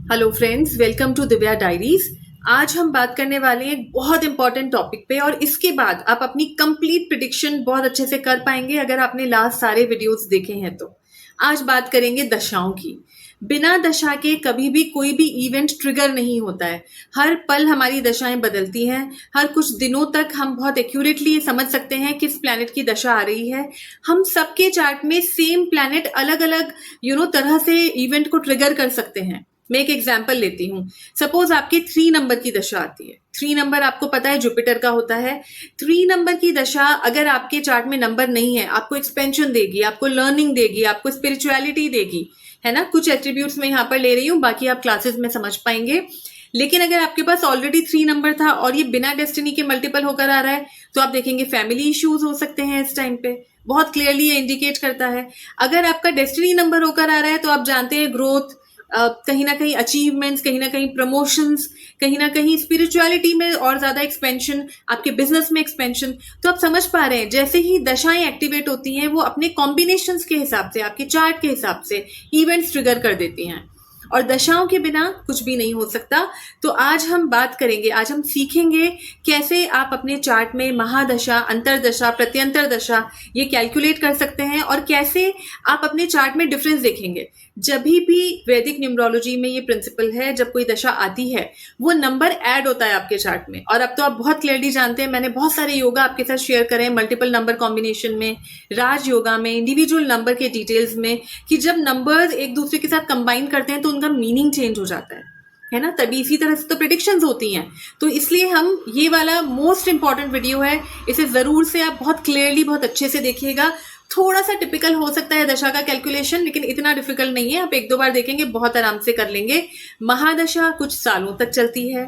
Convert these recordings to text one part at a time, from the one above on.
Hello friends, welcome to Divya diaries. आज हम बात करने वाले हैं एक बहुत इंपॉर्टेंट टॉपिक पे और इसके बाद आप अपनी कंप्लीट प्रिडिक्शन बहुत अच्छे से कर पाएंगे अगर आपने लास्ट सारे वीडियोस देखे हैं तो। आज बात करेंगे दशाओं की। बिना दशा के कभी भी कोई भी इवेंट ट्रिगर नहीं होता है। हर पल हमारी दशाएं बदलती हैं। हर कुछ दिनों तक हम बहुत एक्यूरेटली समझ सकते हैं किस प्लैनेट की दशा आ रही है। हम सबके चार्ट में सेम प्लैनेट अलग अलग तरह से इवेंट को ट्रिगर कर सकते हैं। मैं एक एग्जाम्पल लेती हूँ। सपोज आपके 3 नंबर की दशा आती है। 3 नंबर आपको पता है जुपिटर का होता है। 3 नंबर की दशा अगर आपके चार्ट में नंबर नहीं है, आपको एक्सपेंशन देगी, आपको लर्निंग देगी, आपको स्पिरिचुअलिटी देगी, है ना। कुछ एट्रीब्यूट्स मैं यहाँ पर ले रही हूँ, बाकी आप क्लासेस में समझ पाएंगे। लेकिन अगर आपके पास ऑलरेडी 3 नंबर था और ये बिना डेस्टिनी के मल्टीपल होकर आ रहा है तो आप देखेंगे फैमिली इश्यूज हो सकते हैं। इस टाइम पे बहुत क्लियरली ये इंडिकेट करता है। अगर आपका डेस्टिनी नंबर होकर आ रहा है तो आप जानते हैं ग्रोथ, कहीं ना कहीं अचीवमेंट्स, कहीं ना कहीं प्रमोशंस, कहीं ना कहीं स्पिरिचुअलिटी में और ज्यादा एक्सपेंशन, आपके बिजनेस में एक्सपेंशन। तो आप समझ पा रहे हैं जैसे ही दशाएं एक्टिवेट होती हैं वो अपने कॉम्बिनेशंस के हिसाब से, आपके चार्ट के हिसाब से इवेंट्स ट्रिगर कर देती हैं और दशाओं के बिना कुछ भी नहीं हो सकता। तो आज हम बात करेंगे, आज हम सीखेंगे कैसे आप अपने चार्ट में महादशा, अंतरदशा, प्रत्यंतर दशा ये कैलकुलेट कर सकते हैं और कैसे आप अपने चार्ट में डिफरेंस देखेंगे। जब भी वैदिक न्यूमरोलॉजी में ये प्रिंसिपल है, जब कोई दशा आती है वो नंबर ऐड होता है आपके चार्ट में। और अब तो आप बहुत क्लियरली जानते हैं, मैंने बहुत सारे योगा आपके साथ शेयर करे हैं मल्टीपल नंबर कॉम्बिनेशन में, राज योगा में, इंडिविजुअल नंबर के डिटेल्स में, कि जब नंबर्स एक दूसरे के साथ कंबाइन करते हैं तो उनका मीनिंग चेंज हो जाता है ना। तभी इसी तरह से तो प्रेडिक्शंस होती हैं। तो इसलिए हम ये वाला मोस्ट इंपॉर्टेंट वीडियो है, इसे जरूर से आप बहुत क्लियरली, बहुत अच्छे से देखिएगा। थोड़ा सा टिपिकल हो सकता है दशा का कैलकुलेशन, लेकिन इतना डिफिकल्ट नहीं है। आप 1-2 बार देखेंगे, बहुत आराम से कर लेंगे। महादशा कुछ सालों तक चलती है।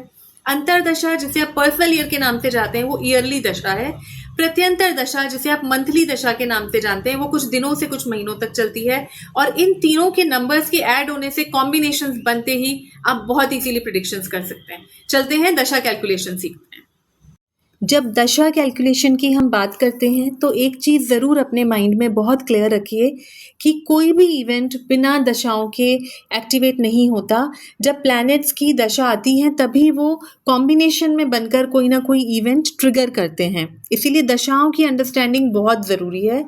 अंतरदशा जिसे आप पर्सनल ईयर के नाम से जानते हैं वो ईयरली दशा है। प्रत्यंतर दशा जिसे आप मंथली दशा के नाम से जानते हैं वो कुछ दिनों से कुछ महीनों तक चलती है। और इन तीनों के नंबर्स के ऐड होने से कॉम्बिनेशंस बनते ही आप बहुत इजीली प्रिडिक्शंस कर सकते हैं। चलते हैं दशा कैलकुलेशन सीखते हैं। जब दशा कैलकुलेशन की हम बात करते हैं तो एक चीज़ ज़रूर अपने माइंड में बहुत क्लियर रखिए कि कोई भी इवेंट बिना दशाओं के एक्टिवेट नहीं होता। जब प्लैनेट्स की दशा आती है तभी वो कॉम्बिनेशन में बनकर कोई ना कोई इवेंट ट्रिगर करते हैं। इसीलिए दशाओं की अंडरस्टैंडिंग बहुत ज़रूरी है।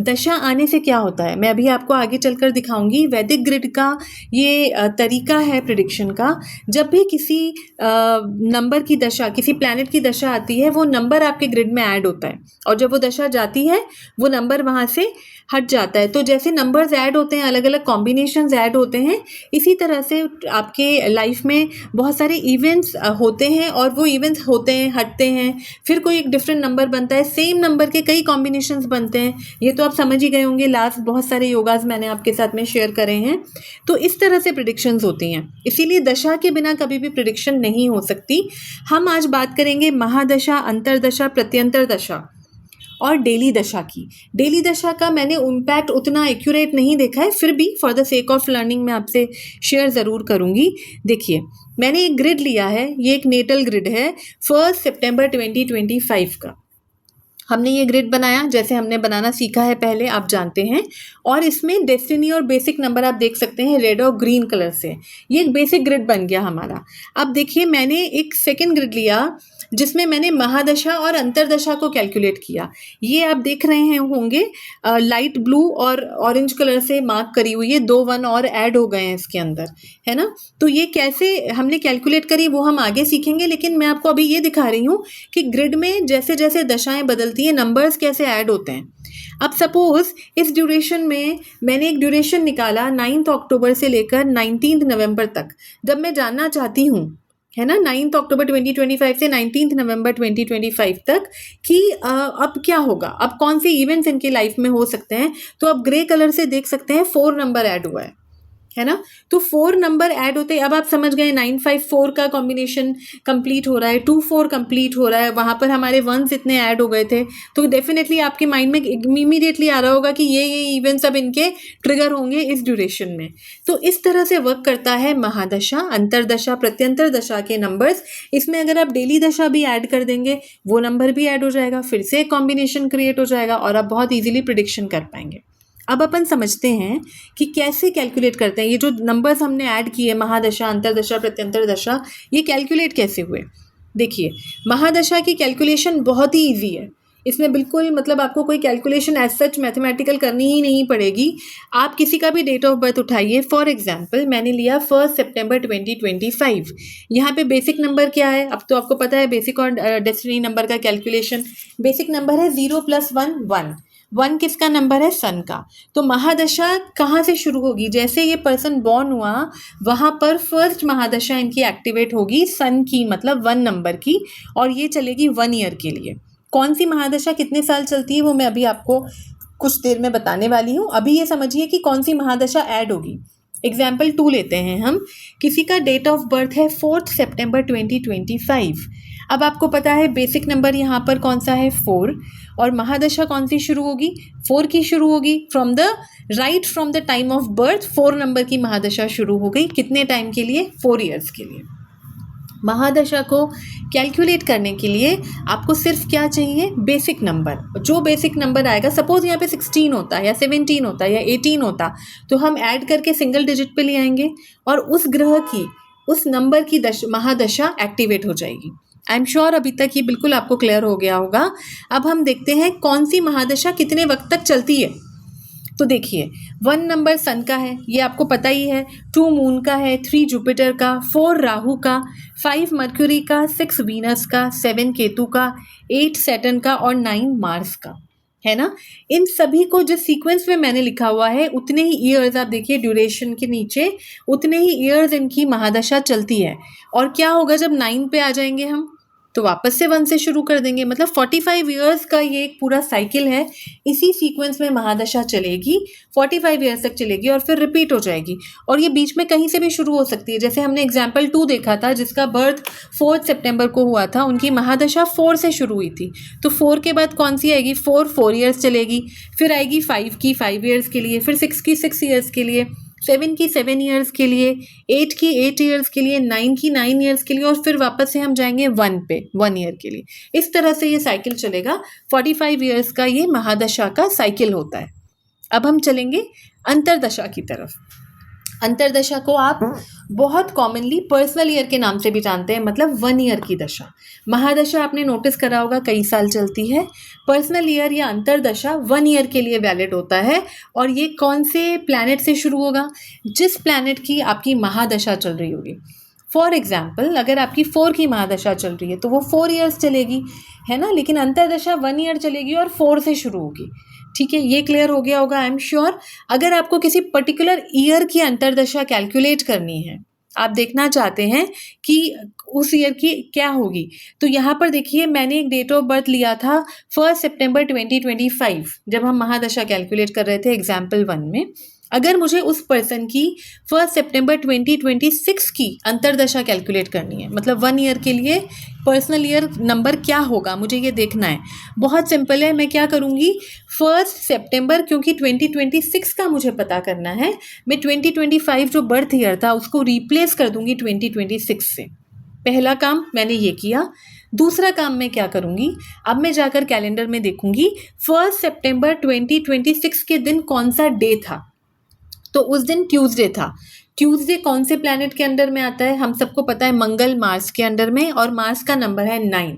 दशा आने से क्या होता है मैं अभी आपको आगे चलकर दिखाऊंगी। वैदिक ग्रिड का ये तरीका है प्रिडिक्शन का। जब भी किसी नंबर की दशा, किसी प्लैनेट की दशा आती है, वो नंबर आपके ग्रिड में ऐड होता है और जब वो दशा जाती है वो नंबर वहाँ से हट जाता है। तो जैसे नंबर्स ऐड होते हैं, अलग अलग कॉम्बिनेशंस ऐड होते हैं, इसी तरह से आपके लाइफ में बहुत सारे इवेंट्स होते हैं और वो इवेंट्स होते हैं, हटते हैं, फिर कोई एक डिफरेंट नंबर बनता है, सेम नंबर के कई कॉम्बिनेशंस बनते हैं। ये तो आप समझ ही गए होंगे, लास्ट बहुत सारे योगाज मैंने आपके साथ में शेयर करे हैं। तो इस तरह से प्रिडिक्शंस होती हैं। इसीलिए दशा के बिना कभी भी प्रिडिक्शन नहीं हो सकती। हम आज बात करेंगे महादशा, अंतरदशा, प्रत्यंतर दशा और डेली दशा की। डेली दशा का मैंने इम्पैक्ट उतना एक्यूरेट नहीं देखा है, फिर भी for the sake of learning मैं आपसे शेयर ज़रूर करूँगी। देखिए, मैंने एक ग्रिड लिया है, ये एक नेटल ग्रिड है 1 सितंबर 2025 का। हमने ये ग्रिड बनाया जैसे हमने बनाना सीखा है पहले, आप जानते हैं। और इसमें डेस्टिनी और बेसिक नंबर आप देख सकते हैं रेड और ग्रीन कलर से। ये एक बेसिक ग्रिड बन गया हमारा। अब देखिए, मैंने एक सेकंड ग्रिड लिया जिसमें मैंने महादशा और अंतरदशा को कैलकुलेट किया। ये आप देख रहे हैं होंगे, लाइट ब्लू और ऑरेंज कलर से मार्क करी हुई है। 2 1 और ऐड हो गए हैं इसके अंदर, है ना। तो ये कैसे हमने कैलकुलेट करी वो हम आगे सीखेंगे, लेकिन मैं आपको अभी ये दिखा रही हूँ कि ग्रिड में जैसे जैसे दशाएं बदलती हैं नंबर्स कैसे ऐड होते हैं। अब सपोज इस ड्यूरेशन में मैंने एक ड्यूरेशन निकाला 9 अक्टूबर से लेकर 19 नवंबर तक। जब मैं जानना चाहती हूँ, है ना, 9 अक्टूबर 2025 से 19 नवंबर 2025 तक कि अब क्या होगा, अब कौन से इवेंट्स इनकी लाइफ में हो सकते हैं, तो अब ग्रे कलर से देख सकते हैं 4 नंबर ऐड हुआ है ना। तो 4 नंबर ऐड होते, अब आप समझ गए 954 का कॉम्बिनेशन कंप्लीट हो रहा है, 24 कंप्लीट हो रहा है, वहाँ पर हमारे वंस इतने ऐड हो गए थे। तो डेफिनेटली आपके माइंड में इमीडिएटली आ रहा होगा कि ये इवेंट्स अब इनके ट्रिगर होंगे इस ड्यूरेशन में। तो इस तरह से वर्क करता है महादशा, अंतरदशा, प्रत्यंतर दशा के नंबर्स। इसमें अगर आप डेली दशा भी ऐड कर देंगे वो नंबर भी ऐड हो जाएगा, फिर से एक कॉम्बिनेशन क्रिएट हो जाएगा और आप बहुत ईजिली प्रिडिक्शन कर पाएंगे। अब अपन समझते हैं कि कैसे कैलकुलेट करते हैं। ये जो नंबर्स हमने ऐड किए, महादशा, अंतरदशा, प्रत्यंतर दशा, ये कैलकुलेट कैसे हुए। देखिए, महादशा की कैलकुलेशन बहुत ही ईजी है। इसमें बिल्कुल मतलब आपको कोई कैलकुलेशन एज सच मैथमेटिकल करनी ही नहीं पड़ेगी। आप किसी का भी डेट ऑफ बर्थ उठाइए। फॉर एग्जांपल मैंने लिया 1 सितंबर 2025। यहाँ पे बेसिक नंबर क्या है, अब तो आपको पता है बेसिक और डेस्टिनी नंबर का कैलकुलेशन। बेसिक नंबर है 0 + 1 1। 1 किसका नंबर है, सन का। तो महादशा कहाँ से शुरू होगी, जैसे ये पर्सन बॉर्न हुआ वहाँ पर फर्स्ट महादशा इनकी एक्टिवेट होगी सन की, मतलब 1 नंबर की, और ये चलेगी 1 ईयर के लिए। कौन सी महादशा कितने साल चलती है वो मैं अभी आपको कुछ देर में बताने वाली हूँ। अभी ये समझिए कि कौन सी महादशा ऐड होगी। एग्जाम्पल 2 लेते हैं हम। किसी का डेट ऑफ बर्थ है 4 सितंबर 2025। अब आपको पता है बेसिक नंबर यहाँ पर कौन सा है, 4, और महादशा कौन सी शुरू होगी, 4 की शुरू होगी। From the time of birth 4 number की महादशा शुरू हो गई। कितने टाइम के लिए, 4 ईयर्स के लिए। महादशा को कैलकुलेट करने के लिए आपको सिर्फ क्या चाहिए, बेसिक नंबर। जो बेसिक नंबर आएगा, सपोज यहाँ पे 16 होता या 17 होता या 18 होता, तो हम ऐड करके सिंगल डिजिट पे ले आएंगे और उस ग्रह की, उस नंबर की महादशा एक्टिवेट हो जाएगी। आई एम श्योर अभी तक ये बिल्कुल आपको क्लियर हो गया होगा। अब हम देखते हैं कौन सी महादशा कितने वक्त तक चलती है। तो देखिए, 1 नंबर सन का है, ये आपको पता ही है। 2 मून का है, 3 जुपिटर का, 4 राहु का, 5 मर्क्यूरी का, 6 वीनस का, 7 केतु का, 8 सैटर्न का और 9 मार्स का, है ना। इन सभी को जिस सीक्वेंस में मैंने लिखा हुआ है उतने ही ईयर्स, आप देखिए ड्यूरेशन के नीचे, उतने ही ईयर्स इनकी महादशा चलती है। और क्या होगा जब 9 पे आ जाएंगे हम, तो वापस से 1 से शुरू कर देंगे। मतलब 45 ईयर्स का ये एक पूरा साइकिल है। इसी सीक्वेंस में महादशा चलेगी, 45 ईयर्स तक चलेगी और फिर रिपीट हो जाएगी। और ये बीच में कहीं से भी शुरू हो सकती है। जैसे हमने एग्जाम्पल 2 देखा था, जिसका बर्थ 4 सितंबर को हुआ था, उनकी महादशा 4 से शुरू हुई थी। तो 4 के बाद कौन सी आएगी, 4 ईयर्स चलेगी, फिर आएगी 5 की 5 ईयर्स के लिए, फिर 6 की 6 ईयर्स के लिए, 7 की 7 ईयर्स के लिए, 8 की 8 ईयर्स के लिए, 9 की 9 ईयर्स के लिए, और फिर वापस से हम जाएंगे 1 पे, 1 ईयर के लिए। इस तरह से ये साइकिल चलेगा। 45 ईयर्स का ये महादशा का साइकिल होता है। अब हम चलेंगे अंतरदशा की तरफ। अंतरदशा को आप बहुत कॉमनली पर्सनल ईयर के नाम से भी जानते हैं, मतलब 1 ईयर की दशा। महादशा आपने नोटिस करा होगा कई साल चलती है। पर्सनल ईयर या अंतरदशा 1 ईयर के लिए वैलिड होता है। और ये कौन से प्लैनेट से शुरू होगा, जिस प्लैनेट की आपकी महादशा चल रही होगी। फॉर एग्जाम्पल, अगर आपकी 4 की महादशा चल रही है तो वो 4 ईयर्स चलेगी, है ना। लेकिन अंतरदशा 1 ईयर चलेगी और 4 से शुरू होगी। ठीक है, ये क्लियर हो गया होगा आई एम श्योर। अगर आपको किसी पर्टिकुलर ईयर की अंतरदशा कैलकुलेट करनी है, आप देखना चाहते हैं कि उस ईयर की क्या होगी, तो यहाँ पर देखिए मैंने एक डेट ऑफ बर्थ लिया था 1 सितंबर 2025, जब हम महादशा कैलकुलेट कर रहे थे एग्जाम्पल 1 में। अगर मुझे उस पर्सन की 1 सितंबर 2026 की अंतरदशा कैलकुलेट करनी है, मतलब 1 ईयर के लिए पर्सनल ईयर नंबर क्या होगा, मुझे ये देखना है। बहुत सिंपल है, मैं क्या करूँगी, 1 सितंबर, क्योंकि 2026 का मुझे पता करना है, मैं 2025 जो बर्थ ईयर था उसको रिप्लेस कर दूँगी 2026 से। पहला काम मैंने ये किया। दूसरा काम मैं क्या करूँगी, अब मैं जाकर कैलेंडर में देखूँगी 1 सितंबर 2026 के दिन कौन सा डे था। तो उस दिन ट्यूसडे था। ट्यूसडे कौन से प्लैनेट के अंडर में आता है, हम सबको पता है मंगल मार्स के अंडर में, और मार्स का नंबर है 9।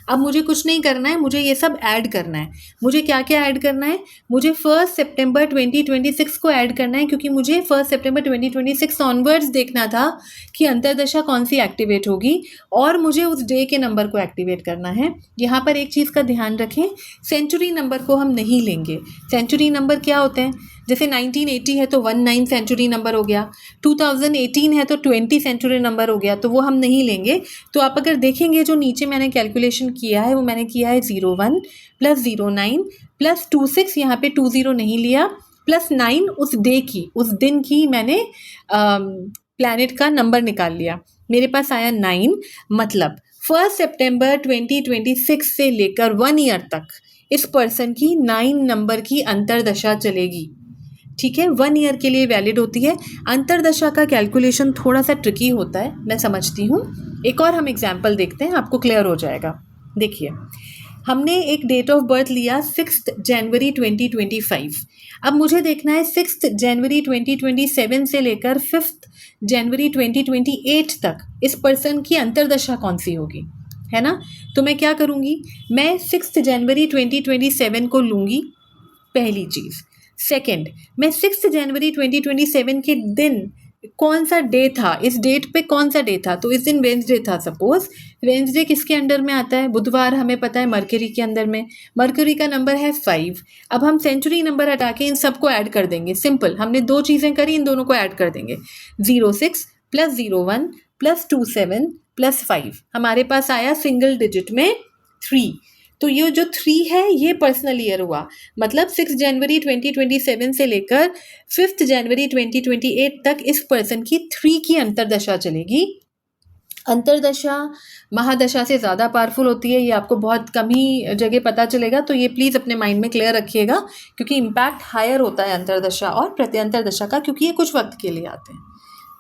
अब मुझे कुछ नहीं करना है, मुझे ये सब ऐड करना है। मुझे क्या क्या ऐड करना है, मुझे 1 सितंबर 2026 को ऐड करना है, क्योंकि मुझे 1 सितंबर 2026 ऑनवर्ड्स देखना था कि अंतरदशा कौन सी एक्टिवेट होगी, और मुझे उस डे के नंबर को एक्टिवेट करना है। यहाँ पर एक चीज़ का ध्यान रखें, सेंचुरी नंबर को हम नहीं लेंगे। सेंचुरी नंबर क्या होते हैं, जैसे 1980 है तो 19 सेंचुरी नंबर हो गया, 2018 है तो 20 सेंचुरी नंबर हो गया, तो वो हम नहीं लेंगे। तो आप अगर देखेंगे जो नीचे मैंने कैलकुलेशन किया है, वो मैंने किया है 01 + 09 + 26, यहाँ पे 20 नहीं लिया, +9 उस डे की, उस दिन की मैंने प्लैनेट का नंबर निकाल लिया, मेरे पास आया 9। मतलब 1 सितंबर 2026 से लेकर 1 ईयर तक इस पर्सन की 9 नंबर की अंतरदशा चलेगी। ठीक है, 1 ईयर के लिए वैलिड होती है। अंतरदशा का कैलकुलेशन थोड़ा सा ट्रिकी होता है, मैं समझती हूँ। एक और हम एग्जाम्पल देखते हैं, आपको क्लियर हो जाएगा। देखिए, हमने एक डेट ऑफ बर्थ लिया 6 जनवरी 2025। अब मुझे देखना है 6 जनवरी 2027 से लेकर 5 जनवरी 2028 तक इस पर्सन की अंतर्दशा कौन सी होगी, है ना। तो मैं क्या करूँगी, मैं 6 जनवरी 2027 को लूँगी, पहली चीज़। सेकंड, मैं 6 जनवरी 2027 के दिन कौन सा डे था, इस डेट पे कौन सा डे था, तो इस दिन वेंसडे था। सपोज वेंसडे किसके अंडर में आता है, बुधवार हमें पता है मरकरी के अंदर में, मरकरी का नंबर है 5। अब हम सेंचुरी नंबर हटा के इन सबको ऐड कर देंगे, सिंपल, हमने दो चीज़ें करी, इन दोनों को ऐड कर देंगे। 06 + 01 + 27 + 5 हमारे पास आया सिंगल डिजिट में 3। तो ये जो 3 है ये पर्सनल ईयर हुआ, मतलब 6 जनवरी 2027 से लेकर 5 जनवरी 2028 तक इस पर्सन की 3 की अंतर्दशा चलेगी। अंतर्दशा महादशा से ज़्यादा पावरफुल होती है, ये आपको बहुत कम ही जगह पता चलेगा, तो ये प्लीज़ अपने माइंड में क्लियर रखिएगा, क्योंकि इम्पैक्ट हायर होता है अंतर्दशा और प्रत्यंतरदशा का, क्योंकि ये कुछ वक्त के लिए आते हैं।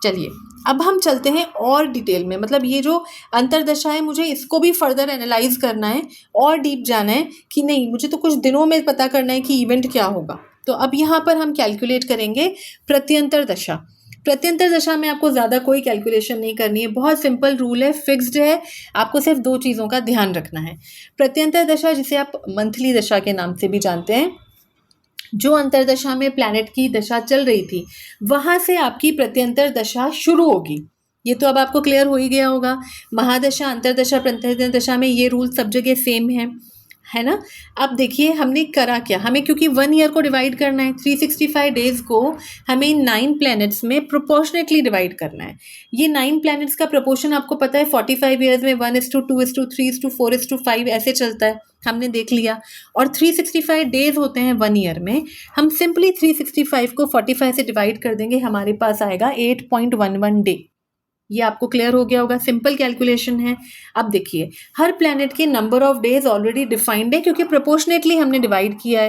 चलिए अब हम चलते हैं और डिटेल में, मतलब ये जो अंतर्दशा है मुझे इसको भी फर्दर एनालाइज करना है और डीप जाना है कि नहीं, मुझे तो कुछ दिनों में पता करना है कि इवेंट क्या होगा। तो अब यहाँ पर हम कैलकुलेट करेंगे प्रत्यंतर दशा। प्रत्यंतर दशा में आपको ज़्यादा कोई कैलकुलेशन नहीं करनी है, बहुत सिंपल रूल है, फिक्स्ड है, आपको सिर्फ 2 चीज़ों का ध्यान रखना है। प्रत्यंतर दशा, जिसे आप मंथली दशा के नाम से भी जानते हैं, जो अंतर्दशा में प्लैनेट की दशा चल रही थी वहाँ से आपकी प्रत्यंतर दशा शुरू होगी। ये तो अब आपको क्लियर हो ही गया होगा। महादशा, अंतर्दशा, प्रत्यंतर दशा में ये रूल सब जगह सेम है ना। अब देखिए हमने करा क्या, हमें क्योंकि 1 ईयर को डिवाइड करना है, 365 डेज़ को हमें इन 9 प्लैनेट्स में प्रोपोर्शनेटली डिवाइड करना है। ये 9 प्लैनेट्स का प्रोपोर्शन आपको पता है 45 ईयर्स में 1:2:3:4:5 ऐसे चलता है, हमने देख लिया। और 365 डेज़ होते हैं 1 ईयर में, हम सिंपली 365 को 45 से डिवाइड कर देंगे, हमारे पास आएगा 8.11 डे। ये आपको क्लियर हो गया होगा, सिंपल कैलकुलेशन है। अब देखिए हर प्लैनेट के number of days already defined है, क्योंकि प्रोपोर्शनेटली हमने डिवाइड किया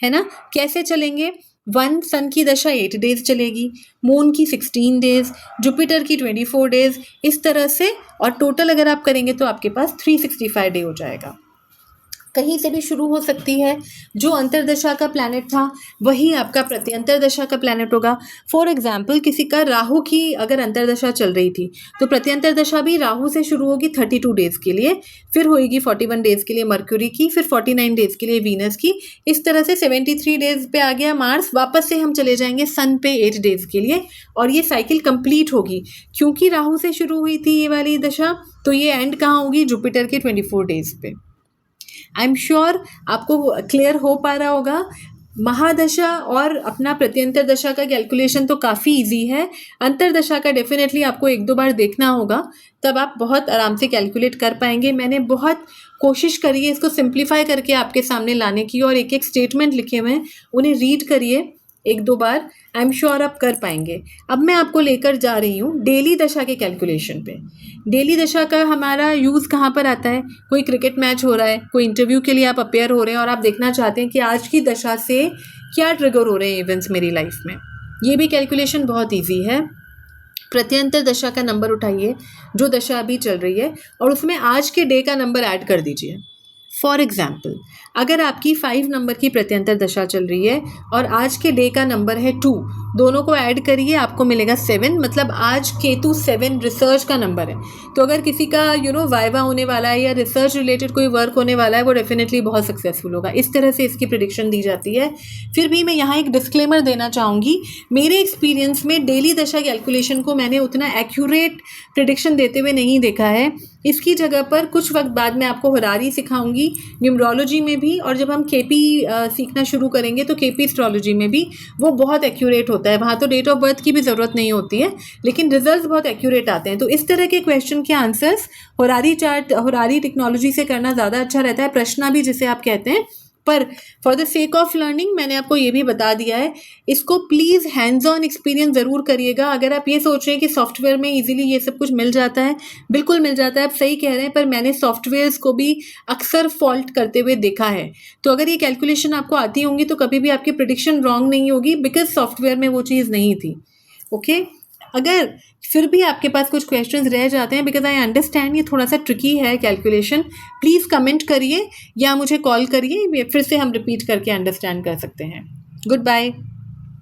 है ना। कैसे चलेंगे, 1 सन की दशा 8 डेज चलेगी, मून की 16 डेज, जुपिटर की 24 डेज, इस तरह से, और टोटल अगर आप करेंगे तो आपके पास 365 डे हो जाएगा। कहीं से भी शुरू हो सकती है, जो अंतर्दशा का प्लैनेट था वही आपका प्रत्यंतर दशा का प्लैनेट होगा। फॉर एग्जाम्पल किसी का राहु की अगर अंतर्दशा चल रही थी तो प्रत्यंतर दशा भी राहु से शुरू होगी 32 डेज़ के लिए, फिर होएगी 41 डेज़ के लिए मर्क्यूरी की, फिर 49 डेज़ के लिए वीनस की, इस तरह से 73 डेज़ पे आ गया मार्स, वापस से हम चले जाएंगे सन पे 8 डेज़ के लिए, और ये साइकिल कंप्लीट होगी। क्योंकि राहु से शुरू हुई थी ये वाली दशा, तो ये एंड कहाँ होगी, जुपिटर के 24 डेज़ पे। आई एम श्योर आपको क्लियर हो पा रहा होगा। महादशा और अपना प्रत्यंतर दशा का कैलकुलेशन तो काफ़ी इजी है, अंतर्दशा का डेफिनेटली आपको 1-2 बार देखना होगा, तब आप बहुत आराम से कैलकुलेट कर पाएंगे। मैंने बहुत कोशिश करी है इसको सिंप्लीफाई करके आपके सामने लाने की, और एक एक स्टेटमेंट लिखे हुए हैं, उन्हें रीड करिए 1-2 बार, आई एम श्योर आप कर पाएंगे। अब मैं आपको लेकर जा रही हूँ डेली दशा के कैलकुलेशन पे। डेली दशा का हमारा यूज़ कहाँ पर आता है, कोई क्रिकेट मैच हो रहा है, कोई इंटरव्यू के लिए आप अपेयर हो रहे हैं और आप देखना चाहते हैं कि आज की दशा से क्या ट्रिगर हो रहे हैं इवेंट्स मेरी लाइफ में, ये भी कैलकुलेशन बहुत ईजी है। प्रत्यंतर दशा का नंबर उठाइए जो दशा अभी चल रही है, और उसमें आज के डे का नंबर ऐड कर दीजिए। फॉर एग्जाम्पल अगर आपकी 5 नंबर की प्रत्यंतर दशा चल रही है और आज के डे का नंबर है 2, दोनों को ऐड करिए आपको मिलेगा 7, मतलब आज केतु 7 रिसर्च का नंबर है। तो अगर किसी का वाइवा होने वाला है या रिसर्च रिलेटेड कोई वर्क होने वाला है, वो डेफिनेटली बहुत सक्सेसफुल होगा। इस तरह से इसकी प्रिडिक्शन दी जाती है। फिर भी मैं यहाँ एक डिस्क्लेमर देना चाहूँगी, मेरे एक्सपीरियंस में डेली दशा कैलकुलेशन को मैंने उतना एक्यूरेट प्रिडिक्शन देते हुए नहीं देखा है। इसकी जगह पर कुछ वक्त बाद मैं आपको होरारी सिखाऊंगी, न्यूमरोलॉजी में भी, और जब हम केपी सीखना शुरू करेंगे तो केपी एस्ट्रोलॉजी में भी वो बहुत एक्यूरेट होता है। वहाँ तो डेट ऑफ बर्थ की भी ज़रूरत नहीं होती है, लेकिन रिजल्ट्स बहुत एक्यूरेट आते हैं। तो इस तरह के क्वेश्चन के आंसर्स होरारी चार्ट, होरारी टेक्नोलॉजी से करना ज़्यादा अच्छा रहता है, प्रश्ना भी जिसे आप कहते हैं। पर for the sake of learning मैंने आपको ये भी बता दिया है, इसको प्लीज़ हैंड्स ऑन एक्सपीरियंस ज़रूर करिएगा। अगर आप ये सोच रहे हैं कि सॉफ्टवेयर में इजीली ये सब कुछ मिल जाता है, बिल्कुल मिल जाता है, आप सही कह रहे हैं, पर मैंने सॉफ्टवेयर्स को भी अक्सर फॉल्ट करते हुए देखा है। तो अगर ये कैलकुलेशन आपको आती होंगी तो कभी भी आपकी प्रिडिक्शन रॉन्ग नहीं होगी, बिकॉज सॉफ्टवेयर में वो चीज़ नहीं थी। ओके अगर फिर भी आपके पास कुछ क्वेश्चंस रह जाते हैं, बिकॉज आई अंडरस्टैंड ये थोड़ा सा ट्रिकी है कैलकुलेशन, प्लीज़ कमेंट करिए या मुझे कॉल करिए, फिर से हम रिपीट करके अंडरस्टैंड कर सकते हैं। Good bye.